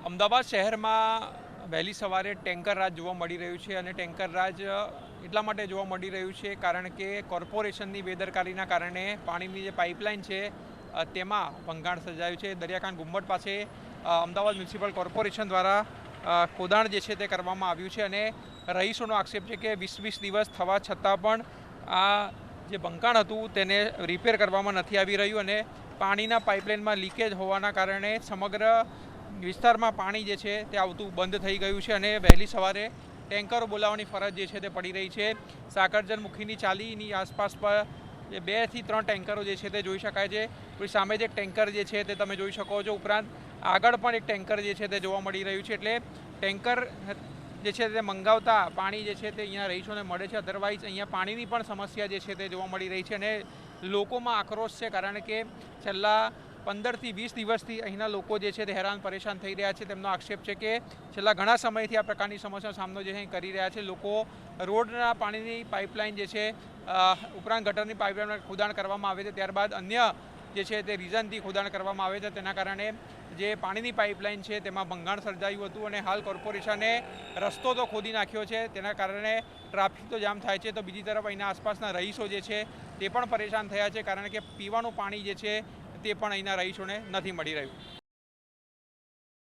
અમદાવાદ શહેરમાં વહેલી સવારે ટેન્કર રાજ જોવા મળી રહ્યું છે અને ટેન્કર રાજ એટલા માટે જોવા મળી રહ્યું છે કારણ કે કોર્પોરેશનની બેદરકારીના કારણે પાણીની જે પાઇપલાઇન છે તેમાં ભંગાણ સર્જાયું છે। દરિયાકાંઠ ઘુમ્મટ પાસે અમદાવાદ મ્યુનિસિપલ કોર્પોરેશન દ્વારા ખોદાણ જે છે તે કરવામાં આવ્યું છે અને રહીશોનો આક્ષેપ છે કે 20-20 દિવસ થવા છતાં પણ આ જે બંકાણ હતું તેને રિપેર કરવામાં નથી આવી રહ્યું અને પાણીના પાઇપલાઇનમાં લીકેજ હોવાના કારણે સમગ્ર વિસ્તારમાં પાણી જે છે તે આવતું બંધ થઈ ગયું છે અને વહેલી સવારે ટેન્કરો બોલાવવાની ફરજ જે છે તે પડી રહી છે। સાકરજન મુખીની ચાલીની આસપાસ પર 2 થી 3 ટેન્કરો જે છે તે જોઈ શકાય છે। કોઈ સામે જ એક ટેન્કર જે છે તે તમે જોઈ શકો છો, ઉપરાંત આગળ પણ એક ટેન્કર જે છે તે જોવા મળી રહ્યું છે। એટલે ટેન્કર જે છે તે મંગાવતા પાણી જે છે તે અહીંયા રહીશોને મળે છે, અધરવાઇઝ અહીંયા પાણીની પણ સમસ્યા જે છે તે જોવા મળી રહી છે અને લોકોમાં આક્રોશ છે કારણ કે છેલ્લા 15 થી 20 દિવસથી અહીંના લોકો જે છે તે હેરાન પરેશાન થઈ રહ્યા છે। તેમનો આક્ષેપ છે કે છેલ્લા ઘણા સમયથી આ પ્રકારની સમસ્યાનો સામનો જે છે કરી રહ્યા છે। લોકો રોડના પાણીની પાઇપલાઇન જે છે ઉપરાંત ગટરની પાઇપલાઇનમાં ખોદાણ કરવામાં આવે છે, ત્યારબાદ અન્ય જે છે તે રીઝનથી ખોદાણ કરવામાં આવે છે, તેના કારણે જે પાણીની પાઇપલાઇન છે તેમાં ભંગાણ સર્જાયું હતું અને હાલ કોર્પોરેશને રસ્તો તો ખોદી નાખ્યો છે, તેના કારણે ટ્રાફિક તો જામ થાય છે, તો બીજી તરફ અહીંના આસપાસના રહીશો જે છે તે પણ પરેશાન થયા છે કારણ કે પીવાનું પાણી જે છે તે પણ અહીંના રહીશોને નથી મળી રહ્યું।